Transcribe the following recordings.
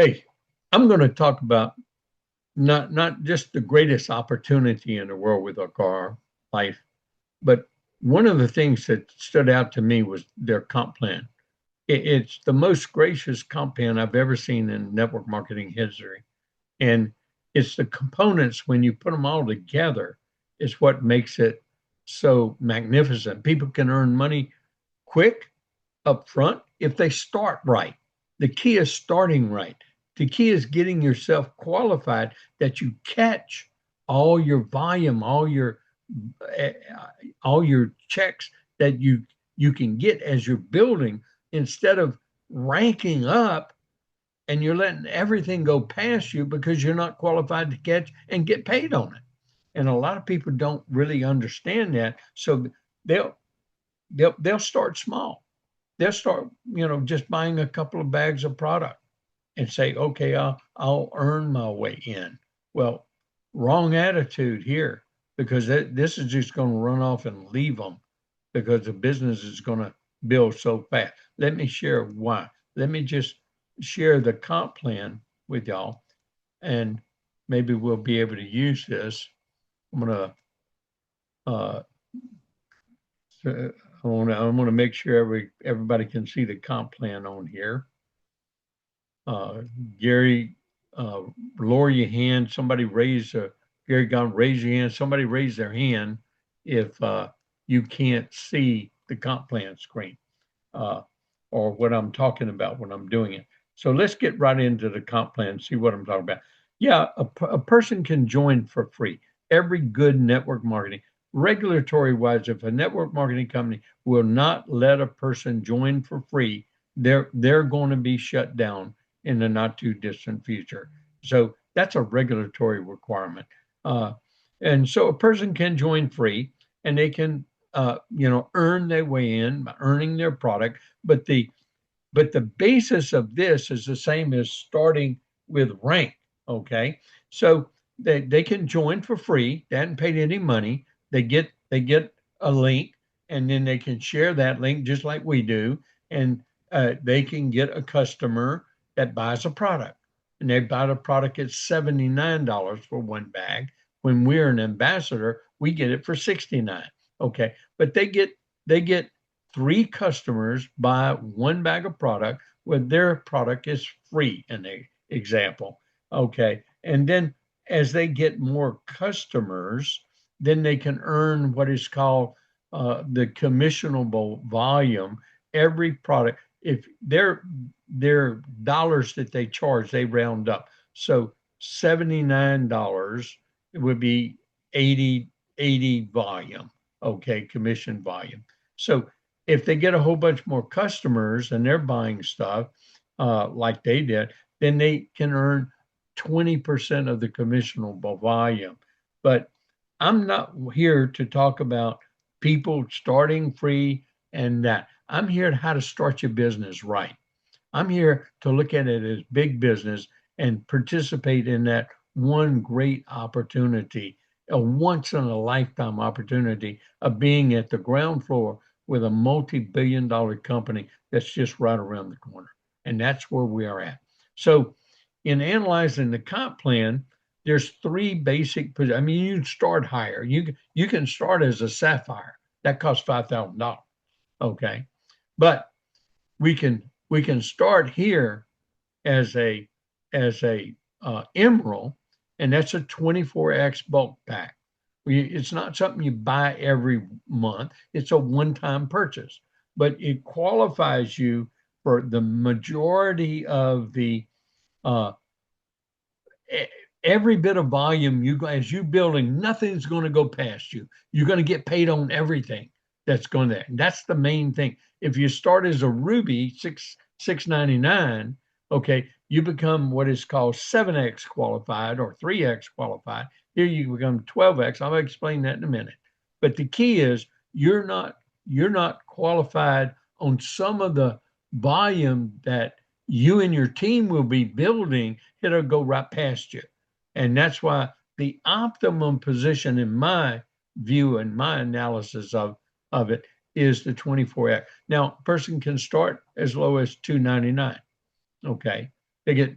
Hey, I'm going to talk about not just the greatest opportunity in the world with AGARA life, but one of the things that stood out to me was their comp plan. It's the most gracious comp plan I've ever seen in network marketing history. And it's the components when you put them all together is what makes it so magnificent. People can earn money quick up front if they start right. The key is starting right. The key is getting yourself qualified that you catch all your volume, uh, all your checks that you can get as you're building instead of ranking up and you're letting everything go past you because you're not qualified to catch and get paid on it. And a lot of people don't really understand that. So they'll they'll start small. They'll start, just buying a couple of bags of product and say, okay, I'll earn my way in. Well, wrong attitude here because this is just going to run off and leave them because the business is going to build so fast. Let me share why. Let me just share the comp plan with y'all, and maybe we'll be able to use this. I'm gonna uh, I want to make sure everybody can see the comp plan on here. Uh, Gary, uh, lower your hand. Somebody Gary Gunn, raise your hand. Somebody raise their hand if you can't see the comp plan screen uh, or what I'm talking about when I'm doing it. So let's get right into the comp plan, see what I'm talking about. Yeah, a person can join for free. Every good network marketing, regulatory wise, if a network marketing company will not let a person join for free, they're going to be shut down in the not too distant future. So that's a regulatory requirement. Uh, and so a person can join free and they can, earn their way in by earning their product. But the basis of this is the same as starting with rank. Okay. So they can join for free. They haven't paid any money. They get a link and then they can share that link just like we do. And they can get a customer that buys a product. And they buy the product at $79 for one bag. When we're an ambassador, we get it for 69. Okay. But they get three customers buy one bag of product where their product is free in the example. Okay. And then as they get more customers, then they can earn what is called the commissionable volume. Every product, if their dollars that they charge, they round up. So $79 would be 80 volume. Okay, commission volume. So if they get a whole bunch more customers and they're buying stuff like they did, then they can earn 20% of the commissionable volume. But I'm not here to talk about people starting free and that. I'm here to how to start your business right. I'm here to look at it as big business and participate in that one great opportunity, a once in a lifetime opportunity of being at the ground floor with a multi-billion-dollar company that's just right around the corner. And that's where we are at. So in analyzing the comp plan, there's three basic. I mean, you start higher. You can start as a sapphire. That costs $5,000. Okay. But we can start here as a emerald, and that's a 24x bulk pack. It's not something you buy every month. It's a one-time purchase, but it qualifies you for the majority of the uh, e- every bit of volume as you building, nothing's going to go past you. You're going to get paid on everything that's going there. That's the main thing. If you start as a Ruby 699, okay, you become what is called 7x qualified or 3x qualified. Here you become 12x. I'll explain that in a minute. But the key is you're not qualified on some of the volume that you and your team will be building. It'll go right past you. And that's why the optimum position in my view and my analysis of it is the 24x. Now, a person can start as low as 299. Okay. They get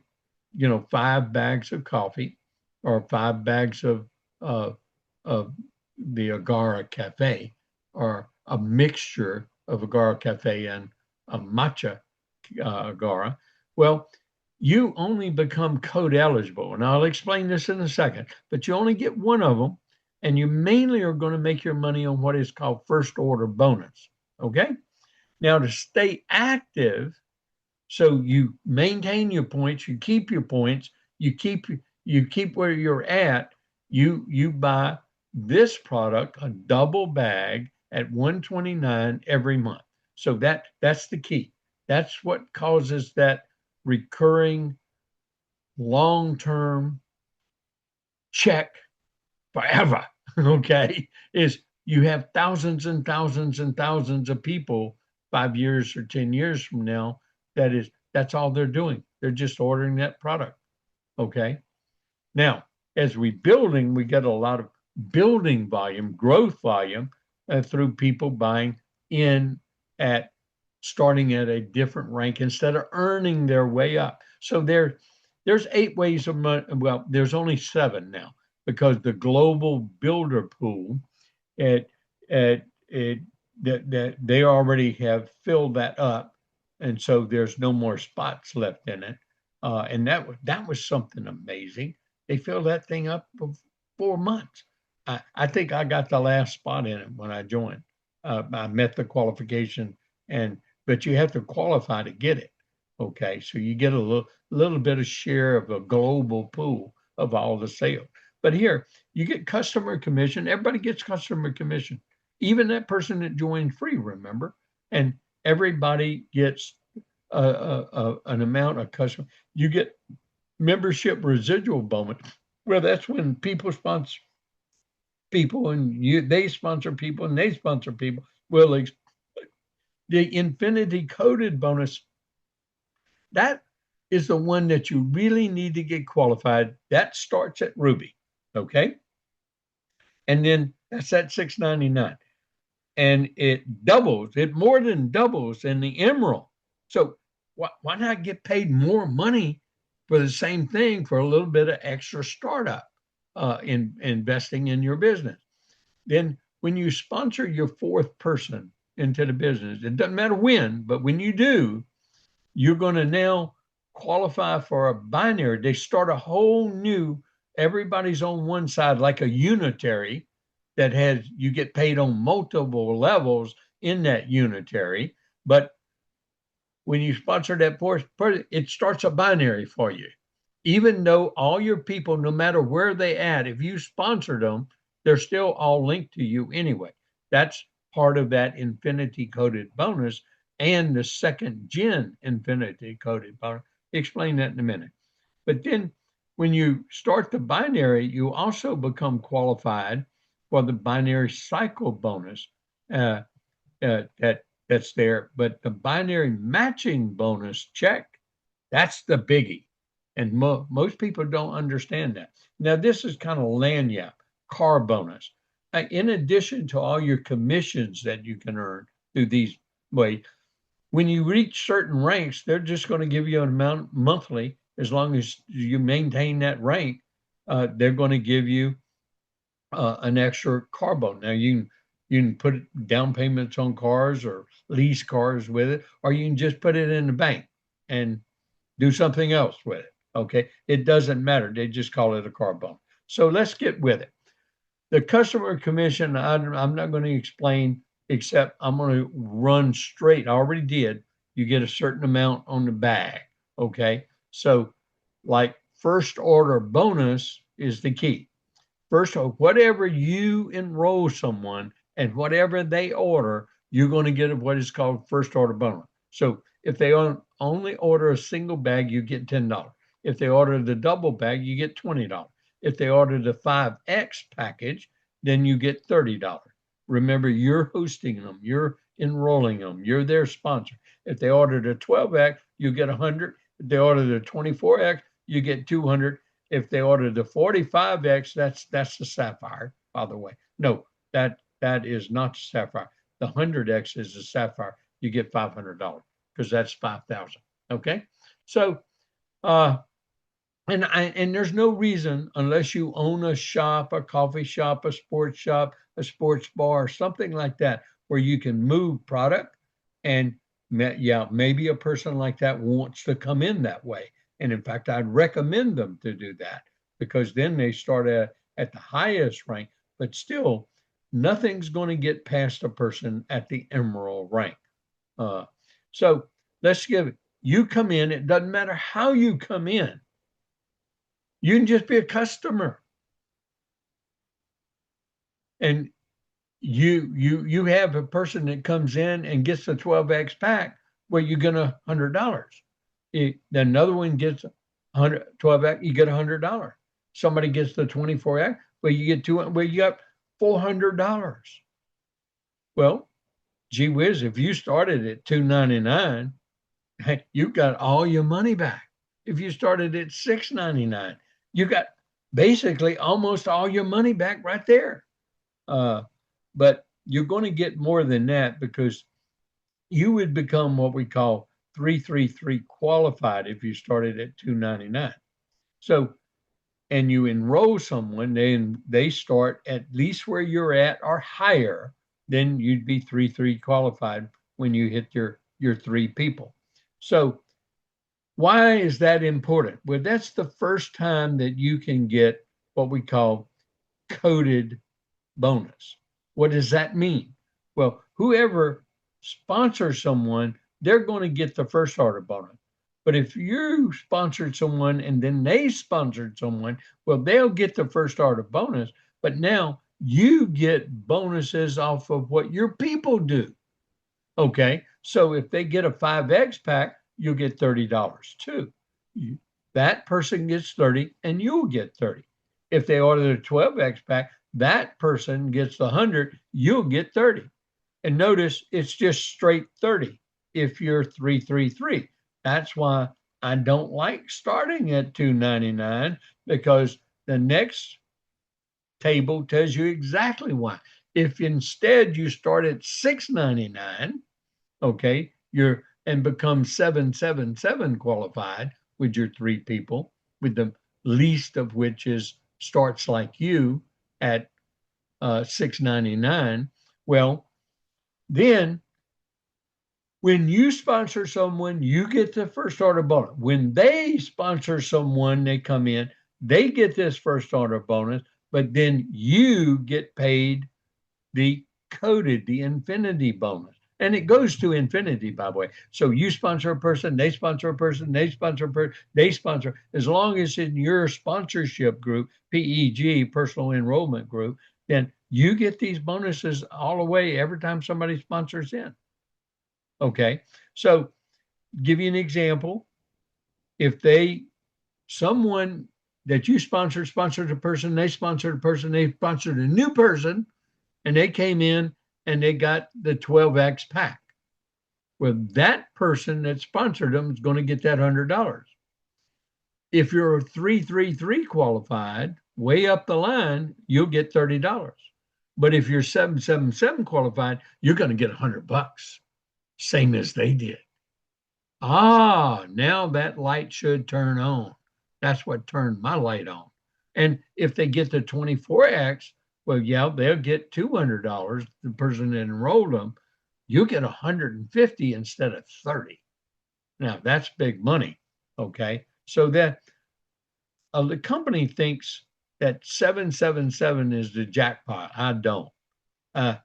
5 bags of coffee or 5 bags uh, of the Agara Cafe or a mixture of Agara Cafe and a matcha Agara. Well, you only become code eligible. And I'll explain this in a second, but you only get one of them. And you mainly are going to make your money on what is called first order bonus. Okay. Now, to stay active, so you maintain your points, you keep your points, you keep where you're at. You buy this product, a double bag at 129 every month. So that's the key. That's what causes that recurring long-term check forever. Okay, is you have thousands and thousands and thousands of people 5 years or 10 years from now that's all they're doing. They're just ordering that product. Okay. Now, as we building, we get a lot of building volume, growth volume through people buying in at starting at a different rank instead of earning their way up. So there's 8 ways of money. Well, there's only 7 now because the global builder pool, it, it that they already have filled that up, and so there's no more spots left in it. And that was something amazing. They filled that thing up for 4 months. I think I got the last spot in it when I joined. I met the qualification, and but you have to qualify to get it. Okay, so you get a little bit of share of a global pool of all the sales. But here you get customer commission. Everybody gets customer commission, even that person that joined free. Remember, and everybody gets an amount of customer. You get membership residual bonus. Well, that's when people sponsor people, and they sponsor people, and they sponsor people. Well, the infinity coded bonus, that is the one that you really need to get qualified. That starts at Ruby, okay? And then that's at $6.99. And it more than doubles in the Emerald. So why not get paid more money for the same thing for a little bit of extra startup in investing in your business? Then when you sponsor your 4th person into the business, it doesn't matter when, but when you do, you're going to now qualify for a binary. They start a whole new, everybody's on one side, like a unitary that has, you get paid on multiple levels in that unitary. But when you sponsor that person, it starts a binary for you. Even though all your people, no matter where they at, if you sponsored them, they're still all linked to you anyway. That's part of that infinity coded bonus and the second gen infinity coded bonus. Explain that in a minute. But then when you start the binary, you also become qualified for the binary cycle bonus that's there. But the binary matching bonus check, that's the biggie. And most people don't understand that. Now, this is kind of lanyard, car bonus. In addition to all your commissions that you can earn through these ways, when you reach certain ranks, they're just going to give you an amount monthly. As long as you maintain that rank, they're going to give you an extra car bonus. Now, you can put down payments on cars or lease cars with it, or you can just put it in the bank and do something else with it. Okay, it doesn't matter. They just call it a car bonus. So let's get with it. The customer commission, I'm not going to explain, except I'm going to run straight. I already did. You get a certain amount on the bag. Okay, so like first order bonus is the key. First, whatever you enroll someone and whatever they order, you're going to get what is called first order bonus. So if they only order a single bag, you get $10. If they order the double bag, you get $20. If they order the 5X package, then you get $30. Remember, you're hosting them, you're enrolling them, you're their sponsor. If they order the 12X, you get 100. If they order the 24X, you get 200. If they order the 45X, that's the Sapphire, by the way. No, that is not the Sapphire. The 100X is the Sapphire. You get $500 because that's 5,000. Okay, so And there's no reason, unless you own a shop, a coffee shop, a sports bar, something like that, where you can move product. And yeah, maybe a person like that wants to come in that way. And in fact, I'd recommend them to do that, because then they start at the highest rank, but still nothing's going to get past a person at the emerald rank. Uh, so let's give it, you come in, it doesn't matter how you come in. You can just be a customer, and you have a person that comes in and gets the 12X pack. Well, you get $100. Then another one gets 12X, you get $100. Somebody gets the 24X, well, you get well, you got $400. Well, gee whiz, if you started at $2.99, you got all your money back. If you started at $6.99, you got basically almost all your money back right there. But you're going to get more than that, because you would become what we call 333 qualified if you started at $2.99. So, and you enroll someone, then they start at least where you're at or higher, then you'd be 3-3 qualified when you hit your three people. So why is that important? Well, that's the first time that you can get what we call coded bonus. What does that mean? Well, whoever sponsors someone, they're going to get the first order bonus. But if you sponsored someone and then they sponsored someone, well, they'll get the first order bonus. But now you get bonuses off of what your people do. Okay. So if they get a 5X pack, you'll get $30 too. That person gets 30 and you'll get 30. If they order the 12X pack, that person gets the 100, you'll get 30. And notice it's just straight 30 if you're 333. That's why I don't like starting at $2.99, because the next table tells you exactly why. If instead you start at $6.99, okay, you're and become 777 qualified with your three people, with the least of which is starts like you at $6.99. Well, then when you sponsor someone, you get the first order bonus. When they sponsor someone, they come in, they get this first order bonus, but then you get paid the coded, the infinity bonus. And it goes to infinity, by the way. So you sponsor a person, they sponsor a person, they sponsor a person, they sponsor. As long as in your sponsorship group, PEG, personal enrollment group, then you get these bonuses all the way every time somebody sponsors in. Okay. So give you an example. If someone that you sponsored a person, they sponsored a person, they sponsored a new person, and they came in and they got the 12X pack. Well, that person that sponsored them is going to get that $100. If you're 333 qualified, way up the line, you'll get $30. But if you're 777 qualified, you're going to get $100, same as they did. Now that light should turn on. That's what turned my light on. And if they get the 24X, well, yeah, they'll get $200. The person that enrolled them, you get 150 instead of 30. Now that's big money. Okay. So that the company thinks that 777 is the jackpot. I don't. Uh,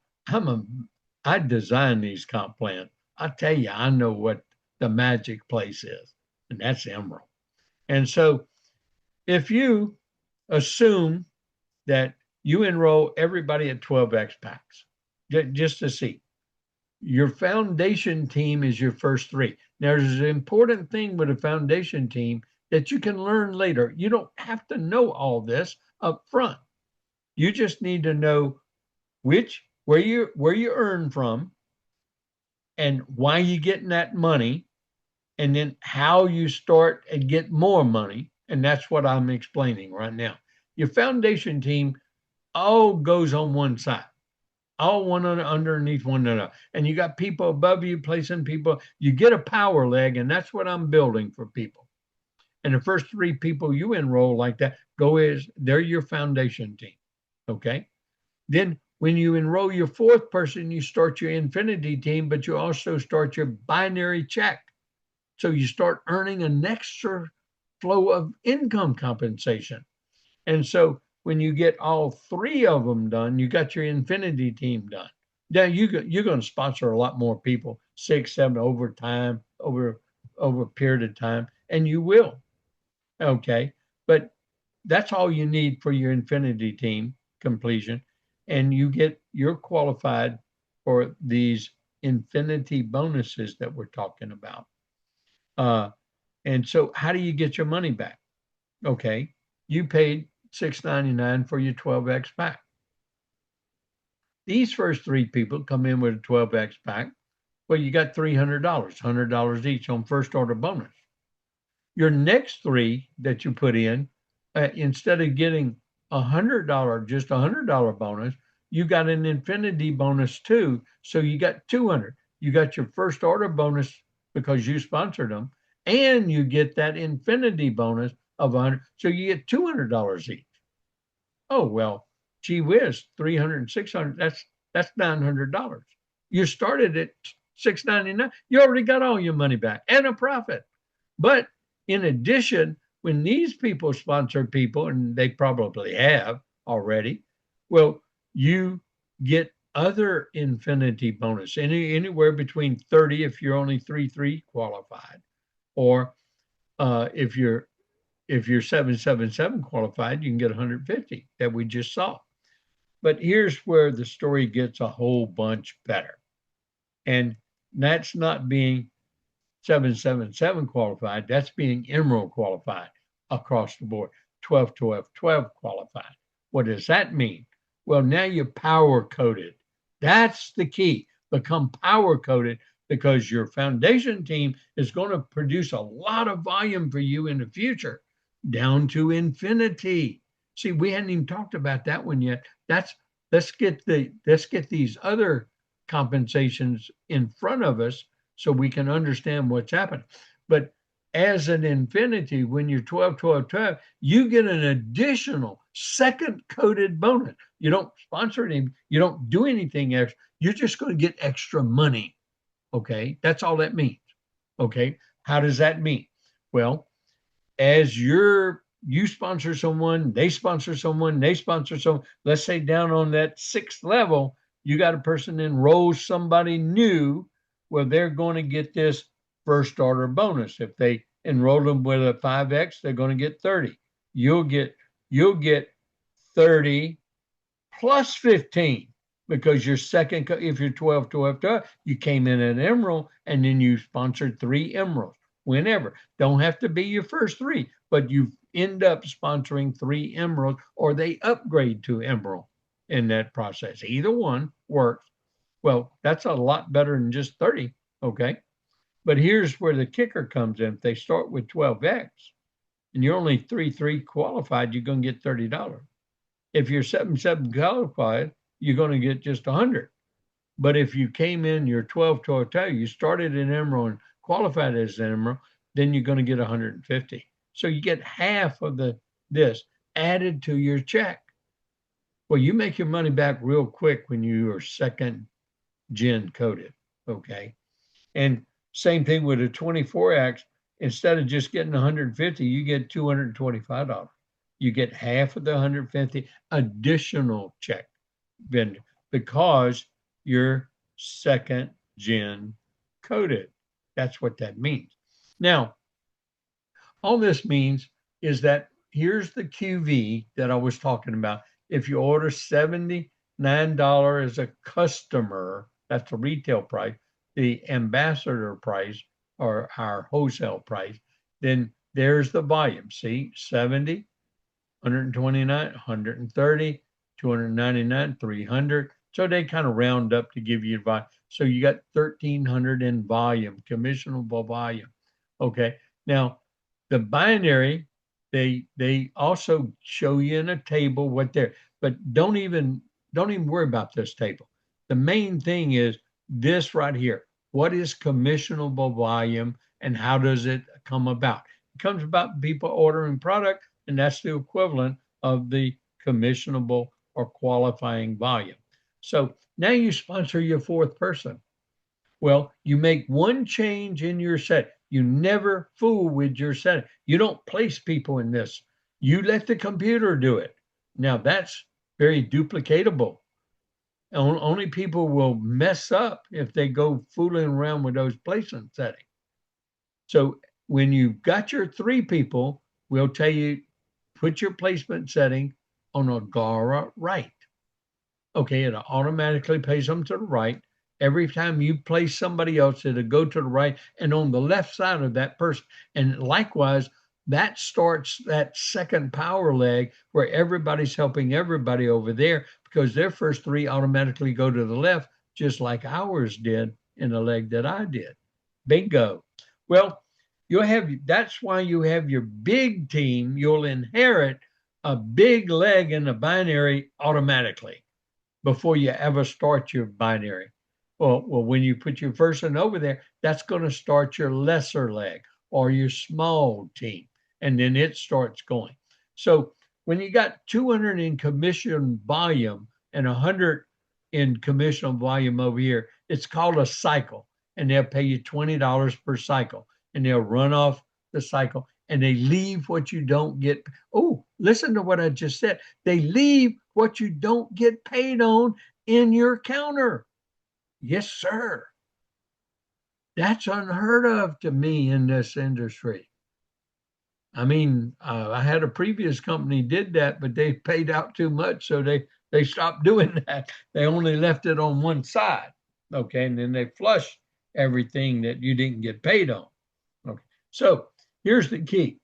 I design these comp plans. I tell you, I know what the magic place is, and that's Emerald. And so if you assume that you enroll everybody at 12X packs, just to see, your foundation team is your first three. Now, there's an important thing with a foundation team that you can learn later. You don't have to know all this up front. You just need to know where you earn from, and why you getting that money, and then how you start and get more money. And that's what I'm explaining right now. Your foundation team all goes on one side, all one underneath one another. And you got people above you placing people. You get a power leg, and that's what I'm building for people. And the first 3 people you enroll like that they're your foundation team. Okay. Then when you enroll your 4th person, you start your infinity team, but you also start your binary check. So you start earning an extra flow of income compensation. And so when you get all 3 of them done, you got your infinity team done. Now you're going to sponsor a lot more people, 6, 7 over time, over a period of time, and you will. Okay, but that's all you need for your infinity team completion, and you're qualified for these infinity bonuses that we're talking about. And so, how do you get your money back? Okay, you paid $6.99 for your 12x pack. These first 3 people come in with a 12x pack. Well, you got $300, $100 each on first order bonus. Your next 3 that you put in, instead of getting just $100 bonus, you got an infinity bonus too. So you got 200. You got your first order bonus because you sponsored them, and you get that infinity bonus of 100. So you get $200 each. Oh, well, gee whiz, 300 600, that's $900. You started at $6.99. You already got all your money back and a profit. But in addition, when these people sponsor people, and they probably have already, well, you get other infinity bonus, anywhere between 30 if you're only 3-3 qualified, or if you're 777 qualified, you can get 150 that we just saw. But here's where the story gets a whole bunch better. And that's not being 777 qualified, that's being Emerald qualified across the board, 12, 12, 12 qualified. What does that mean? Well, now you're power coded. That's the key. Become power coded, because your foundation team is going to produce a lot of volume for you in the future, down to infinity. See, we hadn't even talked about that one yet. Let's get these other compensations in front of us so we can understand what's happening. But as an infinity, when you're 12, 12, 12, you get an additional second coded bonus. You don't sponsor anything, you don't do anything extra. You're just going to get extra money. Okay, that's all that means. Okay, how does that mean? Well, as you sponsor someone, they sponsor someone, they sponsor someone. Let's say down on that 6th level, you got a person enrolls somebody new. Well, they're going to get this first order bonus. If they enroll them with a 5x, they're going to get 30. You'll get 30 plus 15, because your second, if you're 12, 12, 12, you came in at Emerald, and then you sponsored 3 Emeralds. Whenever, don't have to be your first 3, but you end up sponsoring 3 Emeralds, or they upgrade to Emerald in that process. Either one works. Well, that's a lot better than just 30. Okay. But here's where the kicker comes in. If they start with 12x and you're only 3-3 qualified, you're going to get $30. If you're 7-7 qualified, you're going to get just 100. But if you came in, you're 12, 12, 12, you started in Emerald and qualified as an Emerald, then you're going to get 150. So you get half of this added to your check. Well, you make your money back real quick when you are second gen coded. Okay. And same thing with a 24x. Instead of just getting 150, you get $225. You get half of the 150 additional check vendor, because you're second gen coded. That's what that means. Now, all this means is that here's the QV that I was talking about. If you order $79 as a customer, that's the retail price. The ambassador price, or our wholesale price, then there's the volume. See, 70, 129, 130, 299, 300. So they kind of round up to give you volume. So you got 1,300 in volume, commissionable volume. Okay. Now, the binary, they also show you in a table what they're, but don't even worry about this table. The main thing is this right here. What is commissionable volume, and how does it come about? comes about people ordering product, and that's the equivalent of the commissionable or qualifying volume. So now you sponsor your fourth person. Well, you make one change in your set. You never fool with your setting. You don't place people in this. You let the computer do it. Now that's very duplicatable. Only people will mess up if they go fooling around with those placement settings. So when you've got your three people, we'll tell you, put your placement setting on AGARA right. Okay, it automatically pays them to the right. Every time you place somebody else, it'll go to the right and on the left side of that person. And likewise, that starts that second power leg where everybody's helping everybody over there because their first three automatically go to the left, just like ours did in the leg that I did. Bingo. Well, you'll have, that's why you have your big team. You'll inherit a big leg in the binary automatically before you ever start your binary. Well, when you put your person over there, that's going to start your lesser leg or your small team, and then it starts going. So when you got 200 in commission volume and 100 in commission volume over here, it's called a cycle, and they'll pay you $20 per cycle, and they'll run off the cycle, and they leave what you don't get. Oh, listen to what I just said. They leave what you don't get paid on in your counter. Yes, sir. That's unheard of to me in this industry. I mean, I had a previous company did that, but they paid out too much, so they stopped doing that. They only left it on one side, okay, and then they flushed everything that you didn't get paid on. Okay, so here's the key: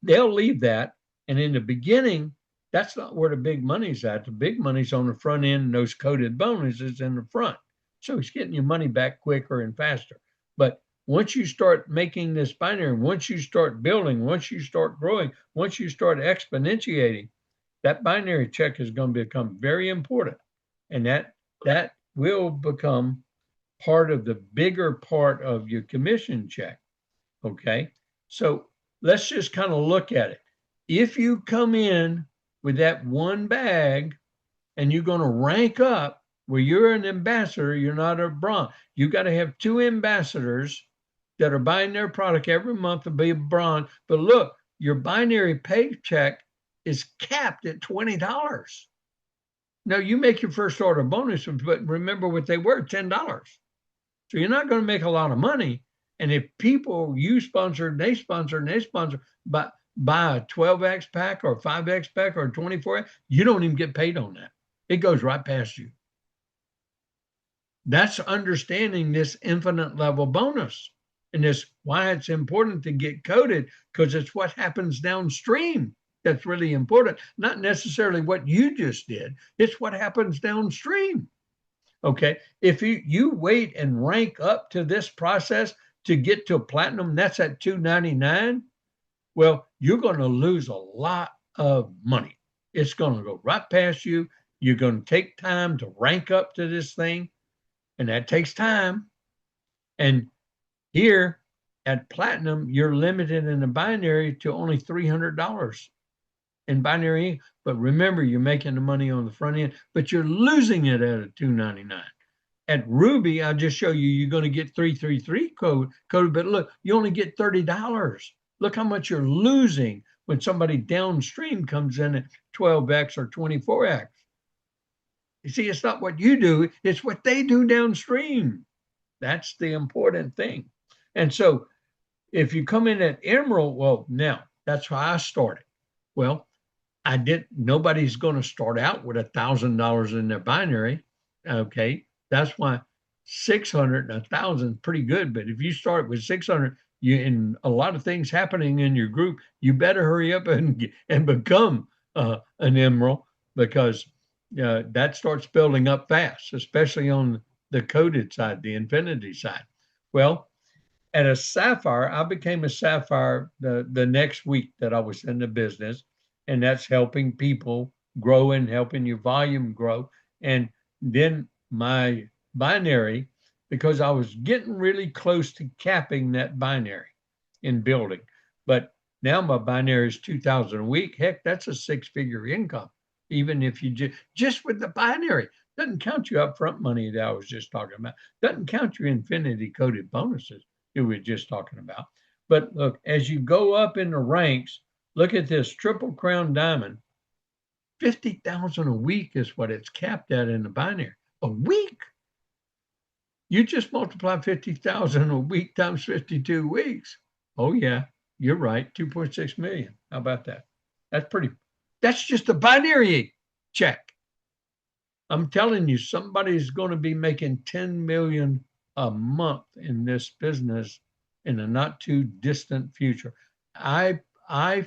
they'll leave that, and in the beginning, that's not where the big money's at. The big money's on the front end, and those coded bonuses in the front. So it's getting your money back quicker and faster. But once you start making this binary, once you start building, once you start growing, once you start exponentiating, that binary check is going to become very important. And that will become part of the bigger part of your commission check. Okay. So let's just kind of look at it. If you come in with that one bag and you're going to rank up, where you're an ambassador, you're not a bronze. You got to have two ambassadors that are buying their product every month to be a bronze. But look, your binary paycheck is capped at $20. Now you make your first order bonus, but remember what they were, $10. So you're not going to make a lot of money. And if people you sponsor, they sponsor, but buy a 12X pack or 5X pack or 24X, you don't even get paid on that. It goes right past you. That's understanding this infinite level bonus. And this why it's important to get coded, because it's what happens downstream that's really important. Not necessarily what you just did. It's what happens downstream. Okay. If you wait and rank up to this process to get to platinum, that's at $299. Well, you're going to lose a lot of money. It's going to go right past you. You're going to take time to rank up to this thing. And that takes time. And here at platinum, you're limited in the binary to only $300 in binary. But remember, you're making the money on the front end, but you're losing it at a $299. At Ruby, I'll just show you, you're going to get 333 code, but look, you only get $30. Look how much you're losing when somebody downstream comes in at 12X or 24X. You see, it's not what you do, it's what they do downstream. That's the important thing. And so if you come in at Emerald, well, now that's how I started. Well, nobody's going to start out with $1,000 in their binary. Okay. That's why 600 and 1,000 is pretty good. But if you start with 600, and a lot of things happening in your group, you better hurry up and become an Emerald, because that starts building up fast, especially on the coded side, the infinity side. Well, at a Sapphire, I became a Sapphire the next week that I was in the business, and that's helping people grow and helping your volume grow. And then my binary, because I was getting really close to capping that binary in building. But now my binary is 2,000 a week. Heck, that's a 6-figure income. Even if you just with the binary, doesn't count your upfront money that I was just talking about. Doesn't count your infinity coded bonuses that we were just talking about. But look, as you go up in the ranks, look at this Triple Crown Diamond. 50,000 a week is what it's capped at in the binary. A week. You just multiply 50,000 a week times 52 weeks. Oh yeah, you're right. 2.6 million. How about that? That's just a binary check. I'm telling you, somebody's going to be making 10 million a month in this business in a not too distant future. I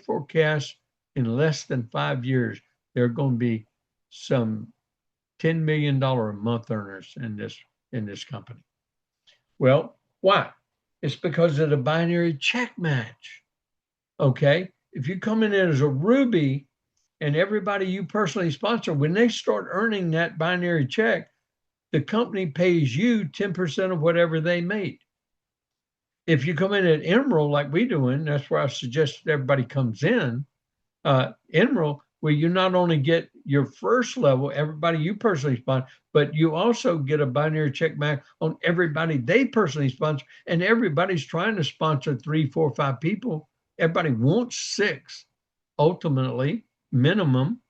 forecast in less than 5 years, there are going to be some $10 million a month earners in this company. Well, why? It's because of the binary check match. Okay. If you come in as a Ruby and everybody you personally sponsor, when they start earning that binary check, the company pays you 10% of whatever they made. If you come in at Emerald like we doing, that's where I suggest everybody comes in. Emerald, where you not only get your first level, everybody you personally sponsor, but you also get a binary check back on everybody they personally sponsor. And everybody's trying to sponsor 3, 4, 5 people. Everybody wants 6, ultimately, minimum.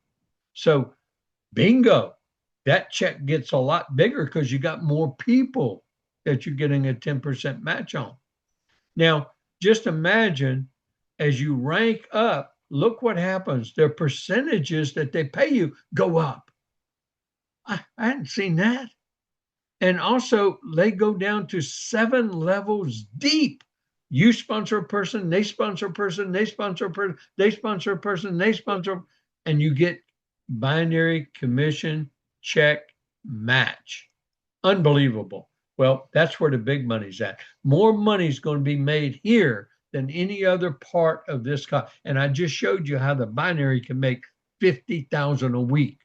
So, bingo, that check gets a lot bigger because you got more people that you're getting a 10% match on. Now, just imagine as you rank up, look what happens. Their percentages that they pay you go up. I hadn't seen that. And also, they go down to 7 levels deep. You sponsor a person, they sponsor a person, they sponsor a person, they sponsor a person, they sponsor, and you get binary commission check match. Unbelievable. Well, that's where the big money's at. More money's going to be made here than any other part of this. And I just showed you how the binary can make 50,000 a week.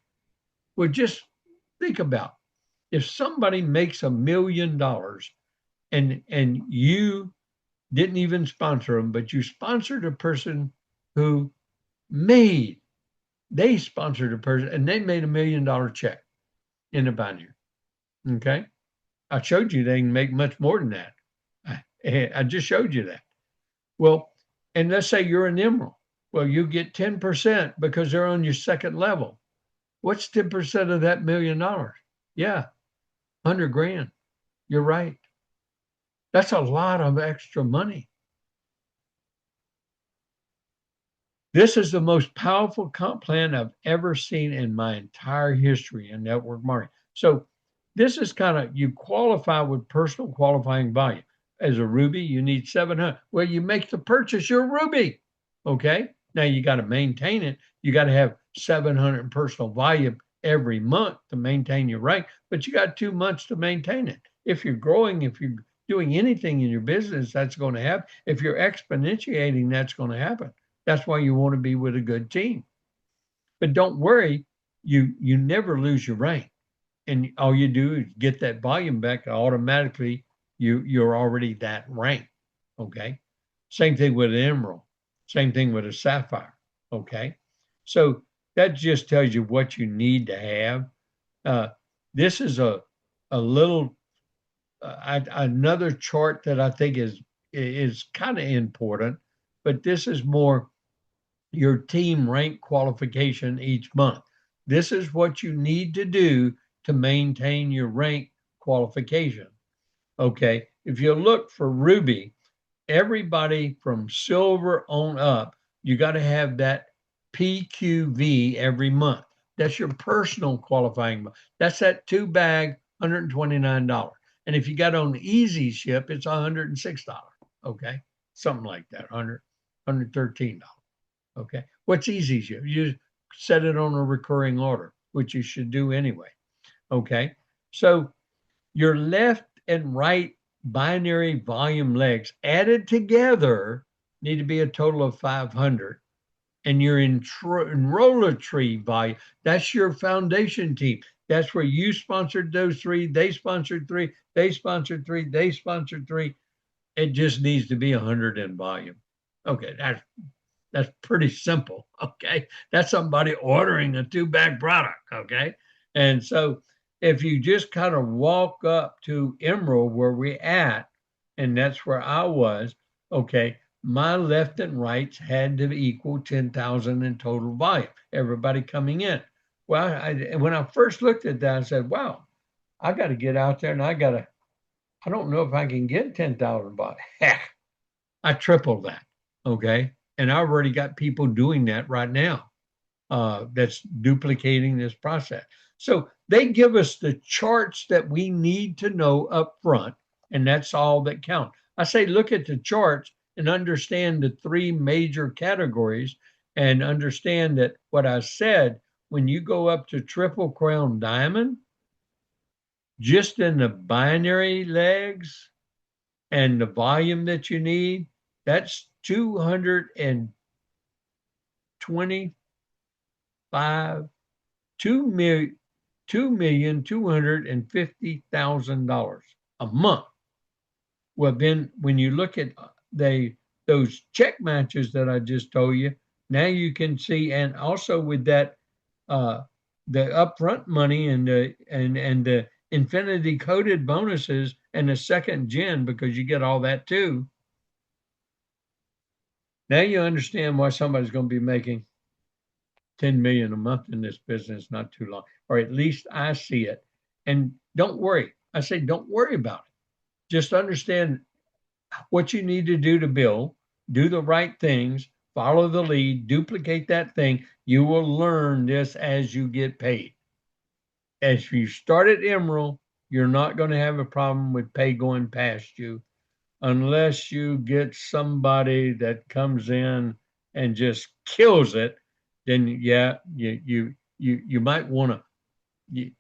Well, just think about if somebody makes $1 million and you didn't even sponsor them, but you sponsored a person who they sponsored a person and they made $1 million check in the binary. Okay. I showed you they can make much more than that. I just showed you that. Well, and let's say you're an Emerald. Well, you get 10% because they're on your second level. What's 10% of that $1 million? Yeah, 100 grand. You're right. That's a lot of extra money. This is the most powerful comp plan I've ever seen in my entire history in network marketing. So this is kind of, you qualify with personal qualifying volume. As a Ruby, you need 700. Well, you make the purchase, you're Ruby. Okay. Now you got to maintain it. You got to have 700 personal volume every month to maintain your rank, but you got 2 months to maintain it. If you're growing, if you're doing anything in your business, that's going to happen. If you're exponentiating, that's going to happen. That's why you want to be with a good team. But don't worry, you never lose your rank. And all you do is get that volume back automatically. You're already that rank. Okay. Same thing with an Emerald. Same thing with a Sapphire. Okay. So that just tells you what you need to have. This is a little another chart that I think is kind of important, but this is more your team rank qualification each month. This is what you need to do to maintain your rank qualification. Okay, if you look for Ruby, everybody from silver on up, you got to have that PQV every month. That's your personal qualifying. That's that 2-bag, $129. And if you got on easy ship, it's $106. Okay, something like that, $113. Okay, what's easy ship? You set it on a recurring order, which you should do anyway. Okay, so your left and right binary volume legs added together need to be a total of 500. And your enroller tree volume, that's your foundation team. That's where you sponsored those 3, they sponsored 3, they sponsored 3, they sponsored 3. It just needs to be 100 in volume. Okay, that's pretty simple. Okay, that's somebody ordering a two-bag product. Okay, and so if you just kind of walk up to Emerald where we at, and that's where I was. Okay, my left and rights had to equal 10,000 in total volume. Everybody coming in. Well, when I first looked at that, I said, "Wow, I got to get out there and I got to. I don't know if I can get 10,000 volume." Heck, I tripled that. Okay. And I already got people doing that right now, that's duplicating this process. So they give us the charts that we need to know up front, and that's all that counts. I say, look at the charts and understand the three major categories and understand that what I said, when you go up to Triple Crown Diamond, just in the binary legs, and the volume that you need, that's 225, 2,250,000 a month. Well, then when you look at those check matches that I just told you, now you can see, and also with that, uh, the upfront money and the infinity coded bonuses and the second gen, because you get all that too. Now you understand why somebody's going to be making 10 million a month in this business not too long, or at least I see it. And don't worry. I say, don't worry about it. Just understand what you need to do to build, do the right things, follow the lead, duplicate that thing. You will learn this as you get paid. As you start at Emerald, you're not going to have a problem with pay going past you unless you get somebody that comes in and just kills it. Then yeah, you might want to you,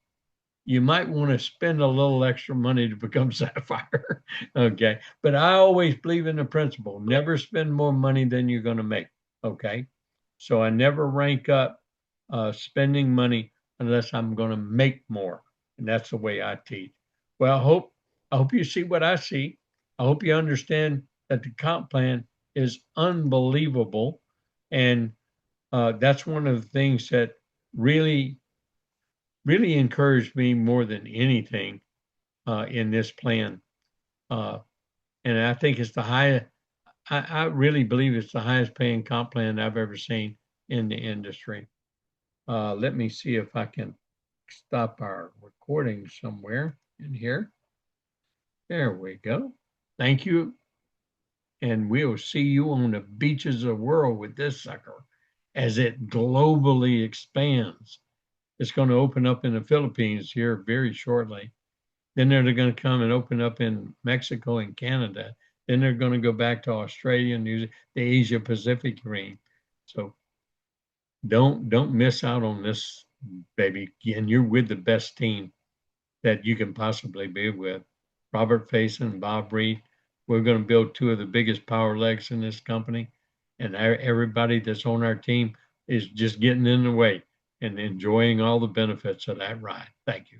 you might want to spend a little extra money to become Sapphire. Okay. But I always believe in the principle, never spend more money than you're going to make. Okay. So I never rank up spending money unless I'm going to make more. And that's the way I teach. Well, I hope you see what I see. I hope you understand that the comp plan is unbelievable. And that's one of the things that really really encouraged me more than anything in this plan. Uh, and I think it's the highest, I really believe it's the highest paying comp plan I've ever seen in the industry. Let me see if I can stop our recording somewhere in here. There we go. Thank you. And we'll see you on the beaches of the world with this sucker as it globally expands. It's going to open up in the Philippines here very shortly. Then they're going to come and open up in Mexico and Canada. Then they're going to go back to Australia and New Zealand, the Asia Pacific region. So don't miss out on this, baby. And you're with the best team that you can possibly be with. Robert Faison and Bob Reid. We're going to build two of the biggest power legs in this company. And everybody that's on our team is just getting in the way and enjoying all the benefits of that ride. Thank you.